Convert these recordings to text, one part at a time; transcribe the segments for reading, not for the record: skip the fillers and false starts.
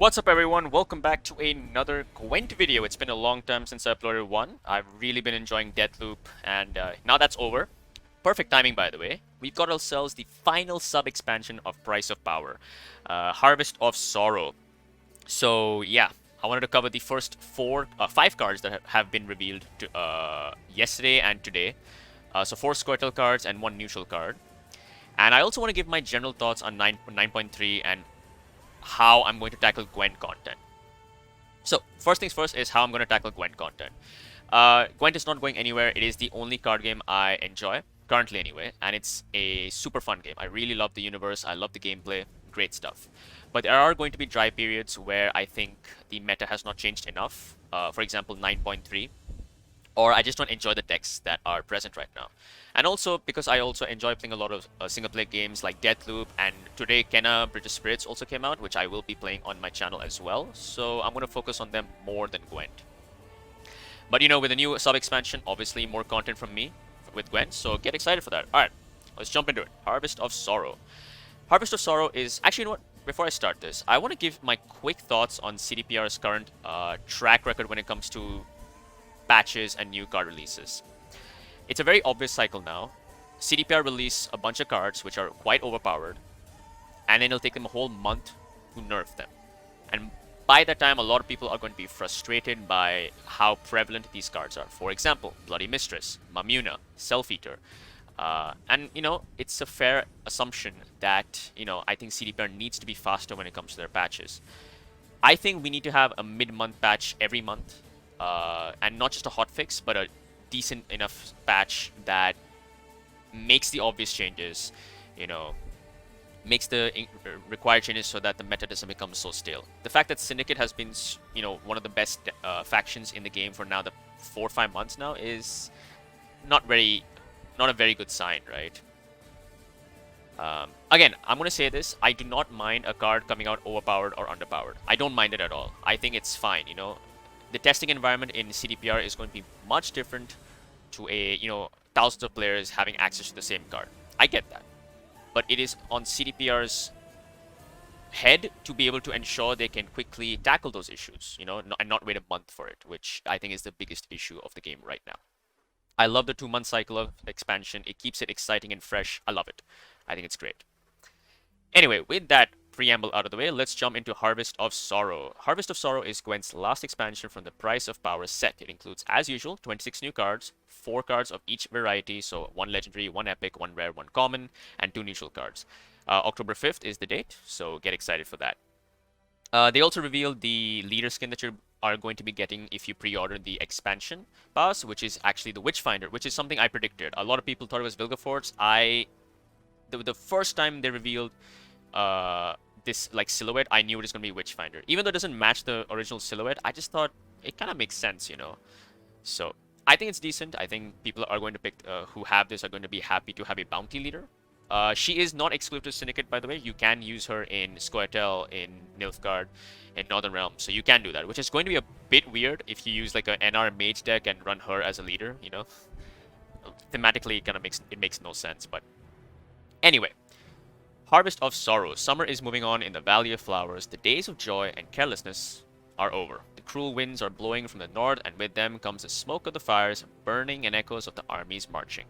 What's up everyone, welcome back to another Gwent video. It's been a long time since I uploaded one. I've really been enjoying Deathloop and now that's over. Perfect timing by the way. We've got ourselves the final sub-expansion of Price of Power, Harvest of Sorrow. So yeah, I wanted to cover the first five cards that have been revealed yesterday and today. So 4 Squirtle cards and 1 neutral card. And I also want to give my general thoughts on 9.3 and how I'm going to tackle Gwent content. So, first things first is how I'm going to tackle Gwent content. Gwent is not going anywhere. It is the only card game I enjoy, currently anyway, and it's a super fun game. I really love the universe, I love the gameplay, great stuff. But there are going to be dry periods where I think the meta has not changed enough. For example, 9.3. Or I just don't enjoy the decks that are present right now. And also, because I also enjoy playing a lot of single-player games like Deathloop, and today Kenna Bridge of Spirits also came out, which I will be playing on my channel as well, so I'm going to focus on them more than Gwent. But you know, with the new sub-expansion, obviously more content from me with Gwent, so get excited for that. Alright, let's jump into it. Harvest of Sorrow. Harvest of Sorrow is... Actually, you know what? Before I start this, I want to give my quick thoughts on CDPR's current track record when it comes to patches and new card releases. It's a very obvious cycle now. CDPR release a bunch of cards which are quite overpowered, and then it'll take them a whole month to nerf them. And by that time, a lot of people are going to be frustrated by how prevalent these cards are. For example, Bloody Mistress, Mamuna, Self-Eater. And, you know, it's a fair assumption that, you know, I think CDPR needs to be faster when it comes to their patches. I think we need to have a mid-month patch every month. And not just a hotfix, but a decent enough patch that makes the obvious changes, you know, makes the required changes so that the meta doesn't become so stale. The fact that Syndicate has been, you know, one of the best factions in the game for now, the 4 or 5 months now, is not a very good sign, right? Again, I'm going to say this, I do not mind a card coming out overpowered or underpowered. I don't mind it at all. I think it's fine, you know. The testing environment in CDPR is going to be much different to a, you know, thousands of players having access to the same card. I get that. But it is on CDPR's head to be able to ensure they can quickly tackle those issues, you know, and not wait a month for it, which I think is the biggest issue of the game right now. I love the 2-month cycle of expansion. It keeps it exciting and fresh. I love it. I think it's great. Anyway, with that preamble out of the way, let's jump into Harvest of Sorrow. Harvest of Sorrow is Gwent's last expansion from the Price of Power set. It includes, as usual, 26 new cards, 4 cards of each variety, so 1 legendary, 1 epic, 1 rare, 1 common, and 2 neutral cards. October 5th is the date, so get excited for that. They also revealed the leader skin that you are going to be getting if you pre-order the expansion pass, which is actually the Witchfinder, which is something I predicted. A lot of people thought it was Vilgefortz. The first time they revealed this like silhouette, I knew it was going to be Witchfinder. Even though it doesn't match the original silhouette, I just thought it kind of makes sense, you know. So I think it's decent. I think people are going to pick who have this are going to be happy to have a bounty leader. She is not exclusive to Syndicate, by the way. You can use her in Squirtle, in Nilfgaard, in Northern Realm, so you can do that, which is going to be a bit weird if you use like an NR mage deck and run her as a leader, you know. Thematically, it makes no sense, but anyway. Harvest of Sorrow. Summer is moving on in the Valley of Flowers. The days of joy and carelessness are over. The cruel winds are blowing from the north, and with them comes the smoke of the fires, burning and echoes of the armies marching.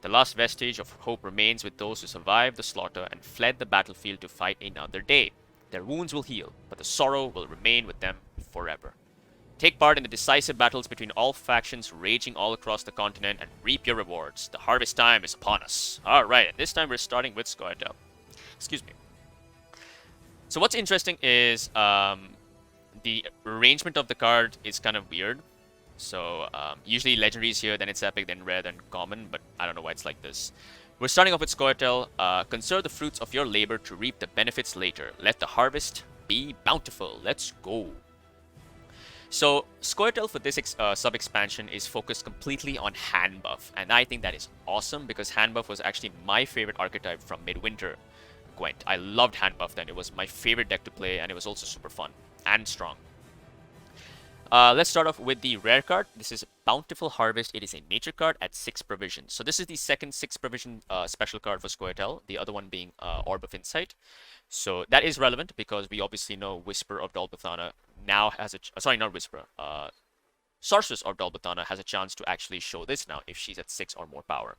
The last vestige of hope remains with those who survived the slaughter and fled the battlefield to fight another day. Their wounds will heal, but the sorrow will remain with them forever. Take part in the decisive battles between all factions raging all across the continent and reap your rewards. The harvest time is upon us. Alright, and this time we're starting with Squirtle. Excuse me. So what's interesting is the arrangement of the card is kind of weird. So usually legendary is here, then it's epic, then rare, then common, but I don't know why it's like this. We're starting off with Squirtle. Conserve the fruits of your labor to reap the benefits later. Let the harvest be bountiful. Let's go. So Squirtle for this sub-expansion is focused completely on Handbuff, and I think that is awesome because Handbuff was actually my favorite archetype from Midwinter Gwent. I loved Handbuff then. It was my favorite deck to play, and it was also super fun and strong. Let's start off with the rare card. This is Bountiful Harvest. It is a nature card at 6 provisions. So this is the second 6 provision special card for Squirtle, the other one being Orb of Insight. So that is relevant because we obviously know Whisper of Dolbethana now has a sorry, not Whisper. Sorceress of Dolbethana has a chance to actually show this now if she's at 6 or more power.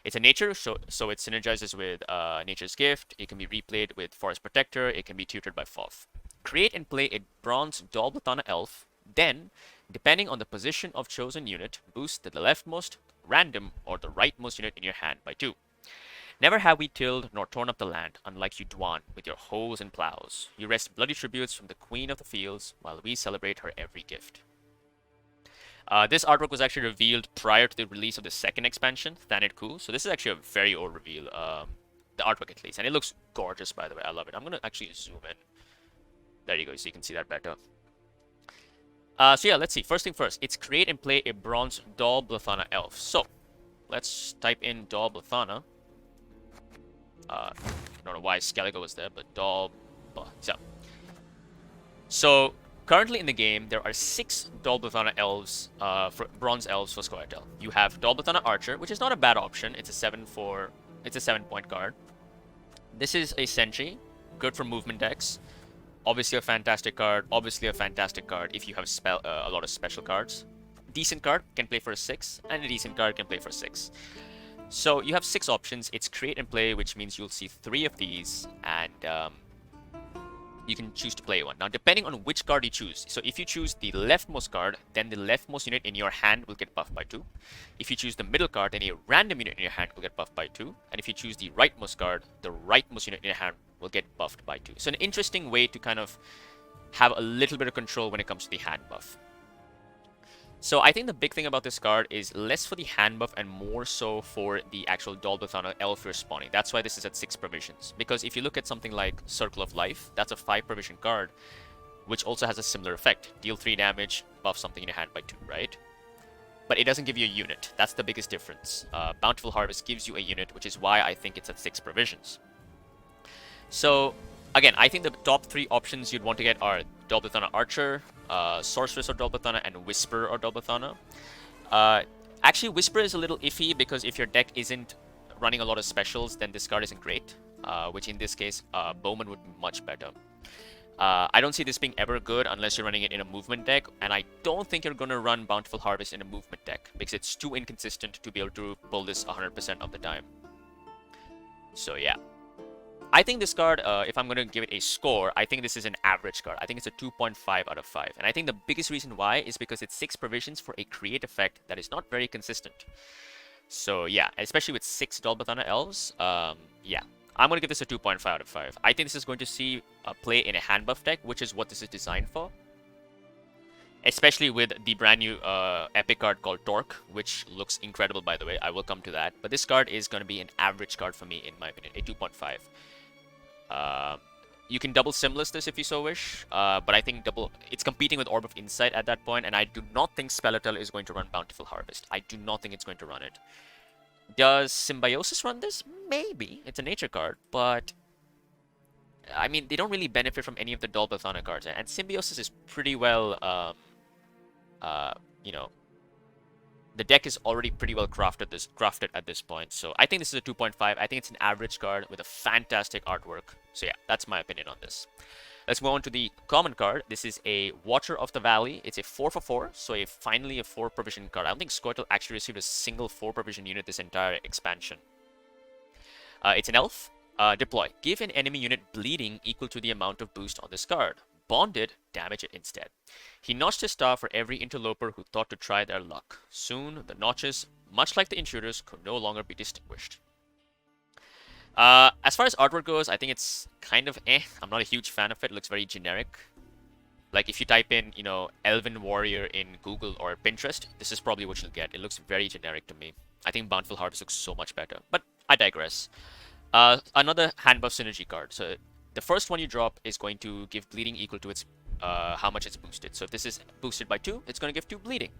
It's a nature, so it synergizes with Nature's Gift. It can be replayed with Forest Protector. It can be tutored by Foff. Create and play a bronze Dolbethana elf. Then, depending on the position of chosen unit, boost the leftmost, random, or the rightmost unit in your hand by 2. Never have we tilled nor torn up the land, unlike you Dwan, with your hoes and plows. You wrest bloody tributes from the Queen of the Fields, while we celebrate her every gift. This artwork was actually revealed prior to the release of the second expansion, Thanid Ku. So this is actually a very old reveal, the artwork at least. And it looks gorgeous, by the way. I love it. I'm going to actually zoom in. There you go, so you can see that better. So yeah, let's see. First thing first, it's create and play a bronze Dolbethana elf. So, let's type in Dolbethana. I don't know why Skellige was there, but So, currently in the game, there are 6 Dolbethana elves, for bronze elves for Squirtle. You have Dolbethana Archer, which is not a bad option. It's a 7-point card. This is a Sentry, good for movement decks. Obviously a fantastic card. Obviously a fantastic card if you have a lot of special cards. Decent card can play for a 6, and a decent card can play for 6. So you have 6 options. It's create and play, which means you'll see 3 of these, and you can choose to play one. Now, depending on which card you choose, so if you choose the leftmost card, then the leftmost unit in your hand will get buffed by 2. If you choose the middle card, then a random unit in your hand will get buffed by 2. And if you choose the rightmost card, the rightmost unit in your hand will get buffed by 2. So an interesting way to kind of have a little bit of control when it comes to the hand buff. So I think the big thing about this card is less for the hand buff and more so for the actual Dolbethana elf you're spawning. That's why this is at 6 provisions. Because if you look at something like Circle of Life, that's a 5 provision card, which also has a similar effect. Deal 3 damage, buff something in your hand by 2, right? But it doesn't give you a unit. That's the biggest difference. Bountiful Harvest gives you a unit, which is why I think it's at 6 provisions. So, again, I think the top 3 options you'd want to get are Dolbethana Archer, Sorceress or Dolbethana, and Whisper or Dolbethana. Actually, Whisper is a little iffy because if your deck isn't running a lot of specials, then this card isn't great, which in this case, Bowman would be much better. I don't see this being ever good unless you're running it in a movement deck, and I don't think you're going to run Bountiful Harvest in a movement deck because it's too inconsistent to be able to pull this 100% of the time. So yeah. I think this card, if I'm going to give it a score, I think this is an average card. I think it's a 2.5 out of 5. And I think the biggest reason why is because it's 6 provisions for a create effect that is not very consistent. So yeah, especially with 6 Dolbethana elves, yeah. I'm going to give this a 2.5 out of 5. I think this is going to see play in a hand buff deck, which is what this is designed for. Especially with the brand new epic card called Torque, which looks incredible, by the way. I will come to that. But this card is going to be an average card for me, in my opinion, a 2.5. You can double Simless this if you so wish, but I think it's competing with Orb of Insight at that point, and I do not think Speletel is going to run Bountiful Harvest. I do not think it's going to run it. Does Symbiosis run this? Maybe. It's a nature card, but I mean, they don't really benefit from any of the Dolbethana cards, and Symbiosis is pretty well, you know, the deck is already pretty well crafted at this point. So I think this is a 2.5. I think it's an average card with a fantastic artwork. So yeah, that's my opinion on this. Let's move on to the common card. This is a Watcher of the Valley. It's a 4/4, so finally a 4 provision card. I don't think Squirtle actually received a single 4 provision unit this entire expansion. It's an elf. Deploy. Give an enemy unit bleeding equal to the amount of boost on this card. Bonded, damage it instead. He notched his star for every interloper who thought to try their luck. Soon, the notches, much like the intruders, could no longer be distinguished. As far as artwork goes, I think it's kind of eh. I'm not a huge fan of it. It looks very generic. Like if you type in, you know, Elven Warrior in Google or Pinterest, this is probably what you'll get. It looks very generic to me. I think Bountiful Harvest looks so much better. But I digress. Another hand buff synergy card. So the first one you drop is going to give bleeding equal to its how much it's boosted. So if this is boosted by 2, it's going to give 2 bleeding.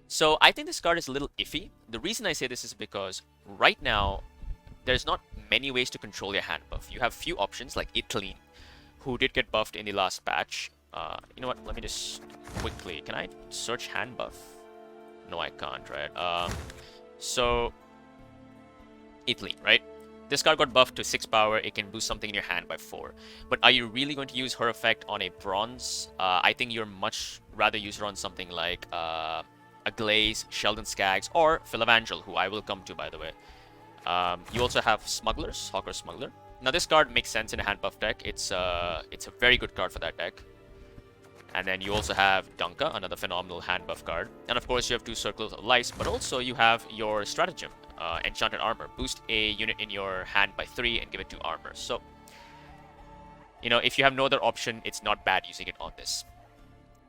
So I think this card is a little iffy. The reason I say this is because right now, there's not many ways to control your hand buff. You have few options like Itleen, who did get buffed in the last patch. You know what? Let me just quickly. Can I search Handbuff? No, I can't, right? So Italy, right? This card got buffed to 6 power. It can boost something in your hand by 4. But are you really going to use her effect on a bronze? I think you're much rather use her on something like a Glaze, Sheldon Skaggs, or Filavandrel, who I will come to, by the way. You also have Smugglers, Hawker Smuggler. Now this card makes sense in a hand buff deck. It's a very good card for that deck. And then you also have Dunka, another phenomenal hand buff card. And of course you have 2 Circles of Lice, but also you have your Stratagem, Enchanted Armor. Boost a unit in your hand by 3 and give it 2 armor. So, you know, if you have no other option, it's not bad using it on this.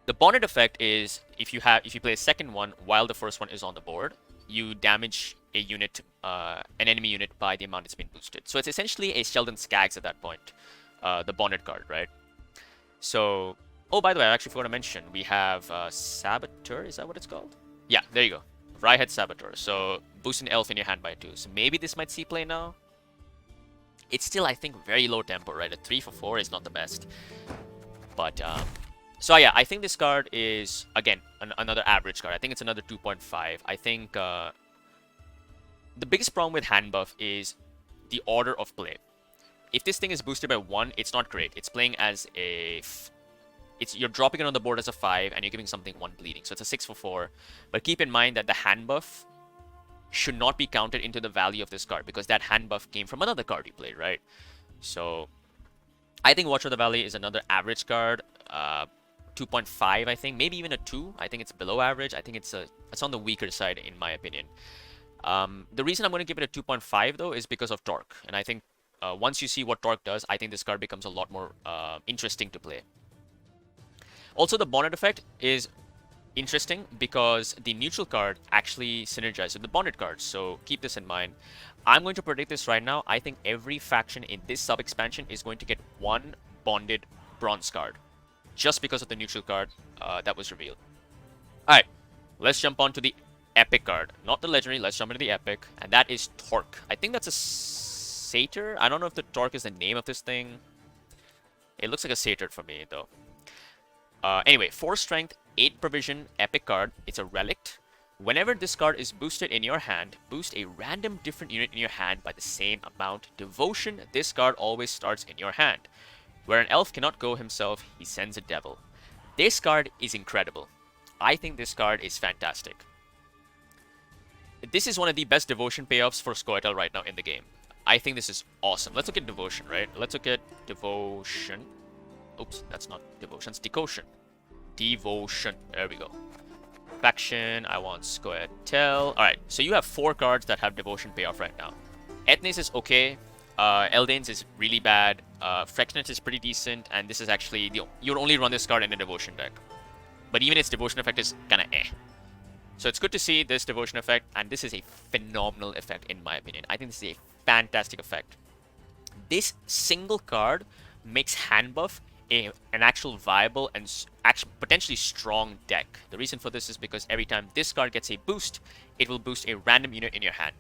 The Bonnet effect is if you play a second one while the first one is on the board, you damage a unit, an enemy unit by the amount it's been boosted. So it's essentially a Sheldon Skaggs at that point, the Bonnet card, right? So, oh, by the way, I actually forgot to mention, we have Saboteur, is that what it's called? Yeah, there you go. Ryehead Saboteur. So boost an elf in your hand by 2. So maybe this might see play now. It's still, I think, very low tempo, right? A 3 for 4 is not the best. But, so yeah, I think this card is, again, another average card. I think it's another 2.5. I think the biggest problem with Handbuff is the order of play. If this thing is boosted by 1, it's not great. It's playing as a... You're dropping it on the board as a 5, and you're giving something 1 bleeding. So it's a 6 for 4. But keep in mind that the Handbuff should not be counted into the value of this card, because that Handbuff came from another card you played, right? So I think Watcher of the Valley is another average card. 2.5, I think, maybe even a 2. I think it's below average. I think it's on the weaker side, in my opinion. The reason I'm going to give it a 2.5 though is because of Torque, and I think once you see what Torque does, I think this card becomes a lot more interesting to play. Also, the Bonnet effect is interesting because the neutral card actually synergizes with the Bonnet card, so keep this in mind. I'm going to predict this right now. I think every faction in this sub-expansion is going to get 1 bonded bronze card, just because of the neutral card that was revealed. Alright, let's jump on to the epic card. Not the legendary, let's jump into the epic, and that is Torque. I think that's a satyr. I don't know if the Torque is the name of this thing. It looks like a satyr for me, though. Anyway, 4 strength, 8 provision, epic card. It's a relic. Whenever this card is boosted in your hand, boost a random different unit in your hand by the same amount. Devotion, this card always starts in your hand. Where an elf cannot go himself, he sends a devil. This card is incredible. I think this card is fantastic. This is one of the best devotion payoffs for Scoia'tael right now in the game. I think this is awesome. Let's look at devotion, right? Let's look at devotion. Oops, that's not devotion, it's devotion. Devotion, there we go. Faction, I want Scoia'tael. Alright, so you have 4 cards that have devotion payoff right now. Ethnes is okay. Eldane's is really bad. Frexnet is pretty decent, and this is actually you'll only run this card in a devotion deck. But even its devotion effect is kinda eh. So it's good to see this devotion effect, and this is a phenomenal effect in my opinion. I think this is a fantastic effect. This single card makes Handbuff an actual viable and potentially strong deck. The reason for this is because every time this card gets a boost, it will boost a random unit in your hand,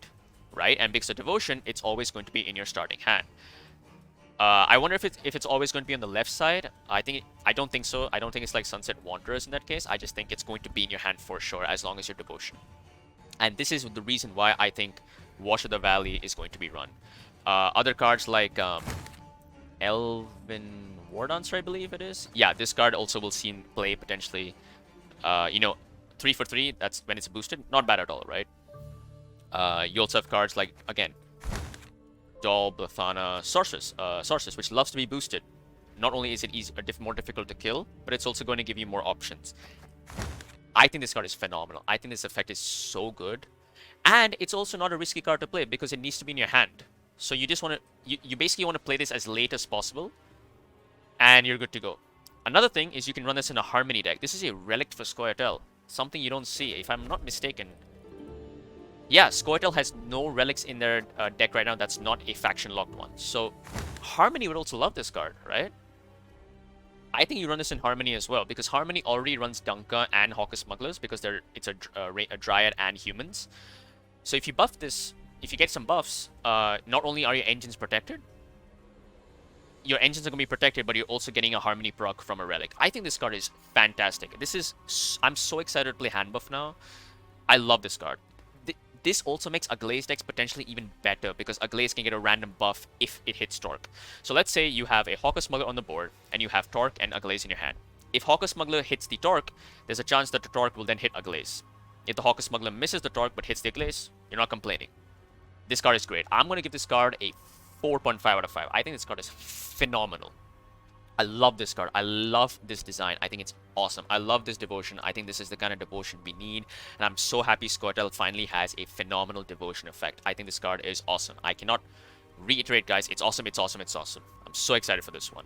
right? And because of devotion, it's always going to be in your starting hand. I wonder if it's always going to be on the left side. I don't think so. I don't think it's like Sunset Wanderers in that case. I just think it's going to be in your hand for sure, as long as you're devotion. And this is the reason why I think Wash of the Valley is going to be run. Other cards like Elven War Dancer, I believe it is. Yeah, this card also will see in play potentially. You know, 3 for 3, that's when it's boosted. Not bad at all, right? You also have cards like, again, Doll, Blathana, Sorceress, which loves to be boosted. Not only is it more difficult to kill, but it's also going to give you more options. I think this card is phenomenal. I think this effect is so good. And it's also not a risky card to play because it needs to be in your hand. So you just want to, you basically want to play this as late as possible, and you're good to go. Another thing is you can run this in a Harmony deck. This is a relic for Scoia'tael, something you don't see, if I'm not mistaken. Yeah, Scoia'tael has no relics in their deck right now that's not a faction-locked one. So Harmony would also love this card, right? I think you run this in Harmony as well, because Harmony already runs Dunka and Hawker Smugglers, because it's a Dryad and humans. So if you buff this, if you get some buffs, not only are your engines protected, your engines are going to be protected, but you're also getting a Harmony proc from a relic. I think this card is fantastic. I'm so excited to play Handbuff now. I love this card. This also makes a Glaze deck potentially even better because a Glaze can get a random buff if it hits Torque. So let's say you have a Hawker Smuggler on the board and you have Torque and a Glaze in your hand. If Hawker Smuggler hits the Torque, there's a chance that the Torque will then hit a Glaze. If the Hawker Smuggler misses the Torque but hits the Glaze, you're not complaining. This card is great. I'm going to give this card a 4.5 out of 5. I think this card is phenomenal. I love this card. I love this design. I think it's awesome. I love this devotion. I think this is the kind of devotion we need. And I'm so happy Squirtle finally has a phenomenal devotion effect. I think this card is awesome. I cannot reiterate, guys. It's awesome. It's awesome. It's awesome. I'm so excited for this one.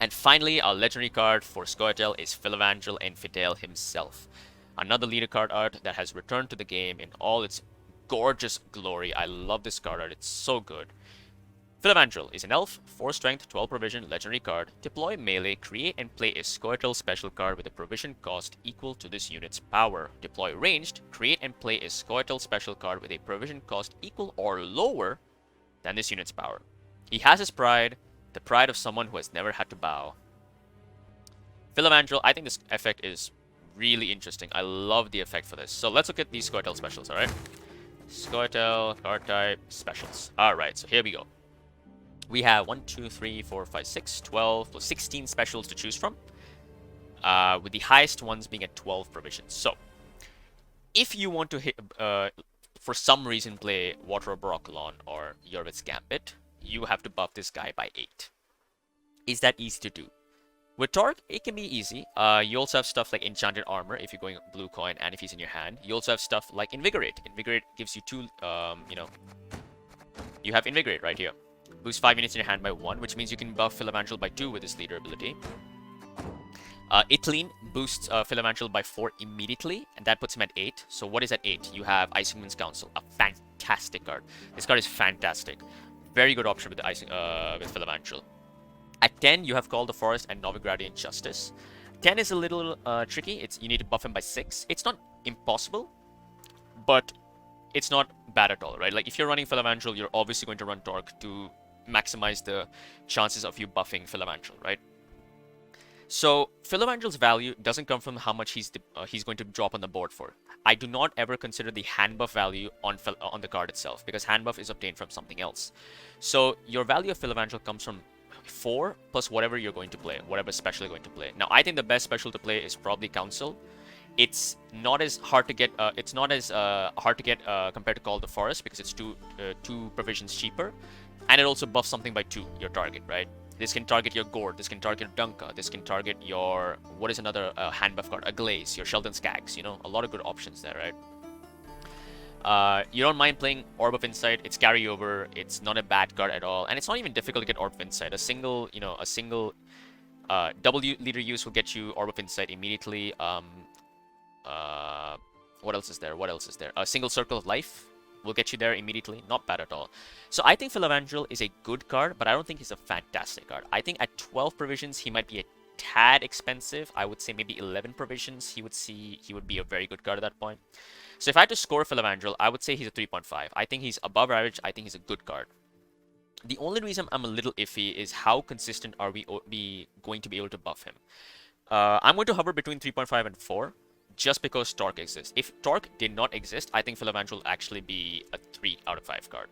And finally, our legendary card for Squirtle is Filavandrel and Fidel himself. Another leader card art that has returned to the game in all its gorgeous glory. I love this card art. It's so good. Filavandrel is an elf, 4 strength, 12 provision, legendary card. Deploy melee, create and play a Squirtle special card with a provision cost equal to this unit's power. Deploy ranged, create and play a Squirtle special card with a provision cost equal or lower than this unit's power. He has his pride, the pride of someone who has never had to bow. Filavandrel, I think this effect is really interesting. I love the effect for this. So let's look at these Squirtle specials, alright? Squirtle, card type, specials. Alright, so here we go. We have 1, 2, 3, 4, 5, 6, 12, plus 16 specials to choose from, with the highest ones being at 12 provisions. So, if you want to hit, for some reason play Water Broccolon or Yorvit's Gambit, you have to buff this guy by 8. Is that easy to do? With Torque, it can be easy. You also have stuff like Enchanted Armor if you're going blue coin and if he's in your hand. You also have stuff like Invigorate. Invigorate gives you 2, you have Invigorate right here. Boost 5 units in your hand by 1, which means you can buff Filavandrel by 2 with his leader ability. Italine boosts Filavandrel by 4 immediately, and that puts him at 8. So what is at 8? You have Icingman's Council, a fantastic card. This card is fantastic. Very good option with with Filavandrel. At 10, you have Call the Forest and Novigradian Justice. 10 is a little tricky. You need to buff him by 6. It's not impossible, but it's not bad at all, right? Like, if you're running Filavandrel, you're obviously going to run Torque to maximize the chances of you buffing Filavandrel, right? So Filavandrel's value doesn't come from how much he's going to drop on the board for. I do not ever consider the Handbuff value on the card itself, because Handbuff is obtained from something else. So your value of Filavandrel comes from 4 plus whatever you're going to play, whatever special you're going to play. Now, I think the best special to play is probably Council. It's not as hard to get. Compared to Call the Forest, because it's 2 provisions cheaper, and it also buffs something by 2 your target, right? This can target your Gord, this can target Dunka, this can target your, what is another Handbuff card? A Glaze, your Sheldon Skags, you know, a lot of good options there, right? You don't mind playing Orb of Insight, it's carryover, it's not a bad card at all, and it's not even difficult to get Orb of Insight. A single double leader use will get you Orb of Insight immediately. What else is there? A single Circle of Life will get you there immediately. Not bad at all. So I think Filavandrel is a good card, but I don't think he's a fantastic card. I think at 12 provisions, he might be a tad expensive. I would say maybe 11 provisions, he would be a very good card at that point. So if I had to score Filavandrel, I would say he's a 3.5. I think he's above average. I think he's a good card. The only reason I'm a little iffy is how consistent are we going to be able to buff him. I'm going to hover between 3.5 and 4. Just because Torque exists. If Torque did not exist, I think Filavandrel will actually be a 3 out of 5 card.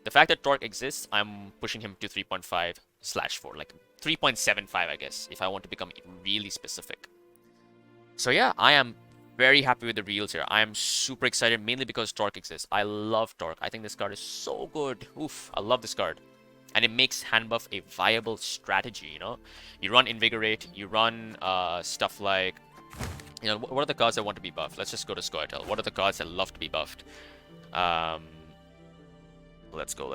The fact that Torque exists, I'm pushing him to 3.5/4, like 3.75, I guess, if I want to become really specific. So yeah, I am very happy with the reels here. I am super excited, mainly because Torque exists. I love Torque. I think this card is so good. Oof, I love this card. And it makes Handbuff a viable strategy, you know? You run Invigorate, you run stuff like, you know, what are the cards that want to be buffed? Let's just go to Squirtle. What are the cards that love to be buffed? Let's go.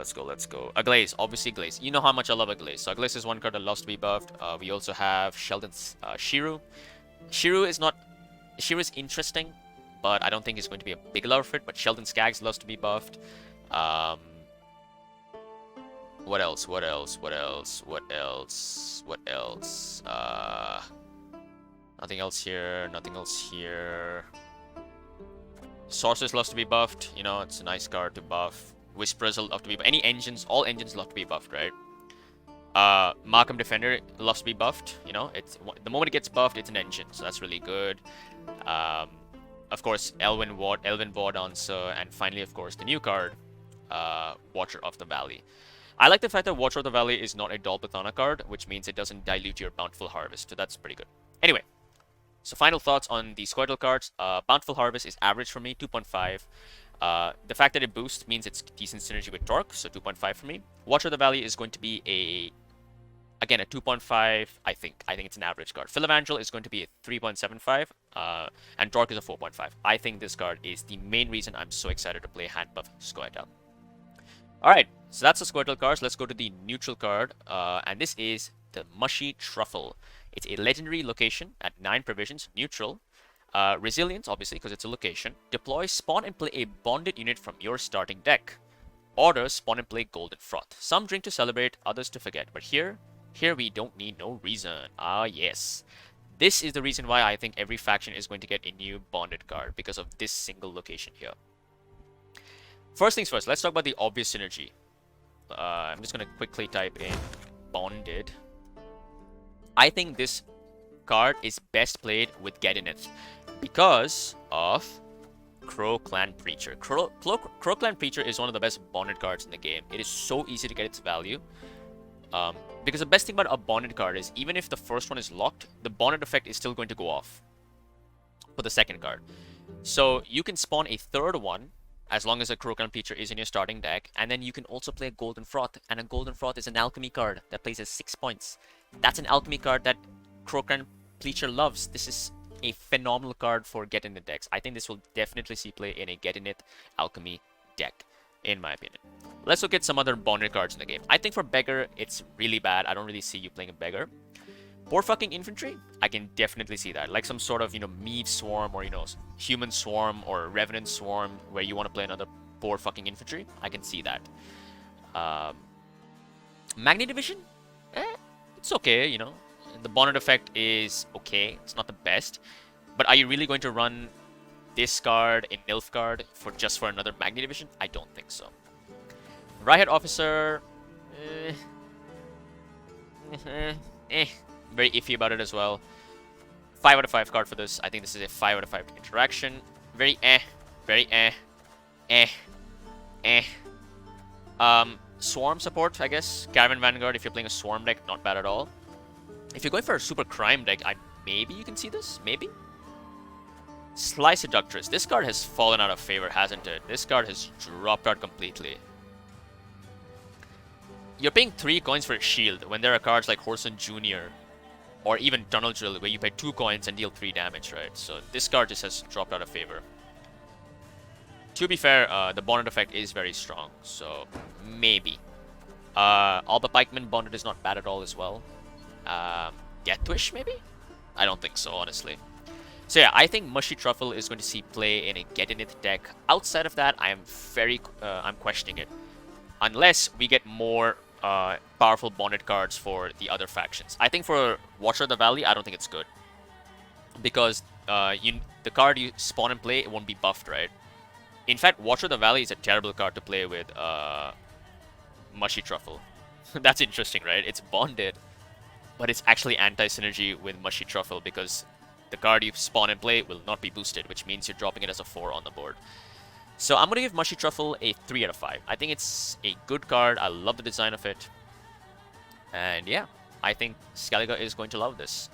A Glaze, obviously Glaze. You know how much I love a Glaze. So a Glaze is one card that loves to be buffed. We also have Sheldon's Shiru. Shiru is interesting, but I don't think he's going to be a big love fit. But Sheldon Skags loves to be buffed. What else? Nothing else here. Sorceress loves to be buffed. You know, it's a nice card to buff. Whisperers love to be buffed. All engines love to be buffed, right? Markham Defender loves to be buffed. You know, it's the moment it gets buffed, it's an engine, so that's really good. Um, of course, Elven Ward Answer, and finally, of course, the new card, Watcher of the Valley. I like the fact that Watcher of the Valley is not a Dolpathana card, which means it doesn't dilute your Bountiful Harvest, so that's pretty good. Anyway, so final thoughts on the Squirtle cards. Bountiful Harvest is average for me, 2.5. The fact that it boosts means it's decent synergy with Torque, so 2.5 for me. Watcher of the Valley is going to be again a 2.5. I think it's an average card. Filavandrel is going to be a 3.75, and Torque is a 4.5. I think this card is the main reason I'm so excited to play Handbuff Squirtle. Alright, so that's the Squirtle cards. Let's go to the neutral card, and this is the Mushy Truffle. It's a legendary location at 9 provisions, neutral. Resilience, obviously, because it's a location. Deploy, spawn and play a bonded unit from your starting deck. Order, spawn and play Golden Froth. Some drink to celebrate, others to forget. But here we don't need no reason. Ah, yes. This is the reason why I think every faction is going to get a new bonded card, because of this single location here. First things first, let's talk about the obvious synergy. I'm just going to quickly type in bonded. I think this card is best played with Gedineth because of Crow Clan Preacher. Crow Clan Preacher is one of the best bonded cards in the game. It is so easy to get its value. Because the best thing about a bonded card is even if the first one is locked, the bonded effect is still going to go off for the second card. So you can spawn a third one as long as a Crow Clan Preacher is in your starting deck, and then you can also play a Golden Froth, and a Golden Froth is an alchemy card that plays at 6 points. That's an alchemy card that Crow Clan Preacher loves. This is a phenomenal card for Get In It decks. I think this will definitely see play in a Get In It alchemy deck, in my opinion. Let's look at some other bonded cards in the game. I think for Beggar, it's really bad. I don't really see you playing a Beggar. Poor fucking Infantry, I can definitely see that. Like some sort of, Meave Swarm, or, Human Swarm, or Revenant Swarm, where you want to play another poor fucking Infantry. I can see that. Magni Division? It's okay, The bonded effect is okay. It's not the best. But are you really going to run this card in Nilfgaard for another Magni Division? I don't think so. Riot Officer... Very iffy about it as well. 5 out of 5 card for this. I think this is a 5 out of 5 interaction. Very Very Swarm support, I guess. Caravan Vanguard, if you're playing a Swarm deck, not bad at all. If you're going for a Super Crime deck, maybe you can see this. Maybe. Sly Seductress. This card has fallen out of favor, hasn't it? This card has dropped out completely. You're paying 3 coins for a shield when there are cards like Horson Jr. or even Tunnel Drill where you pay 2 coins and deal 3 damage, right? So this card just has dropped out of favor. To be fair, the bonded effect is very strong, so maybe. Alba Pikeman bonded is not bad at all as well. Deathwish, maybe? I don't think so, honestly. So yeah, I think Mushy Truffle is going to see play in a Get In It deck. Outside of that, I'm questioning it. Unless we get more powerful bonded cards for the other factions. I think for Watcher of the Valley, I don't think it's good. Because the card you spawn and play, it won't be buffed, right? In fact, Watcher of the Valley is a terrible card to play with Mushy Truffle. That's interesting, right? It's bonded, but it's actually anti-synergy with Mushy Truffle because the card you spawn and play will not be boosted, which means you're dropping it as a 4 on the board. So I'm going to give Mushy Truffle a 3 out of 5. I think it's a good card. I love the design of it. And yeah, I think Skellige is going to love this.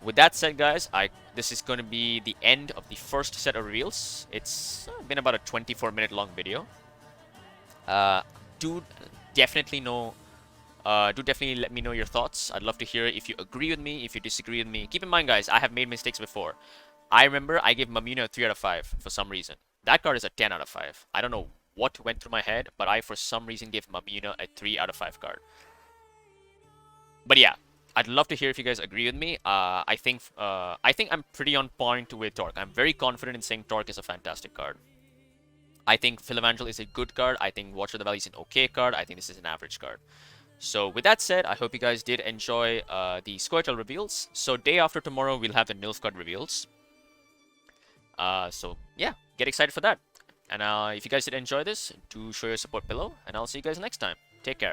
With that said, guys, this is going to be the end of the first set of reveals. It's been about a 24-minute long video. Do definitely let me know your thoughts. I'd love to hear if you agree with me, if you disagree with me. Keep in mind, guys, I have made mistakes before. I remember I gave Mamuna a 3 out of 5 for some reason. That card is a 10 out of 5. I don't know what went through my head, but I, for some reason, gave Mamuna a 3 out of 5 card. But yeah, I'd love to hear if you guys agree with me. I think I'm pretty on point with Torque. I'm very confident in saying Torque is a fantastic card. I think Filavandrel is a good card. I think Watcher of the Valley is an okay card. I think this is an average card. So with that said, I hope you guys did enjoy the Squirtle reveals. So day after tomorrow, we'll have the Nilfgaard reveals. So yeah, get excited for that. And if you guys did enjoy this, do show your support below. And I'll see you guys next time. Take care.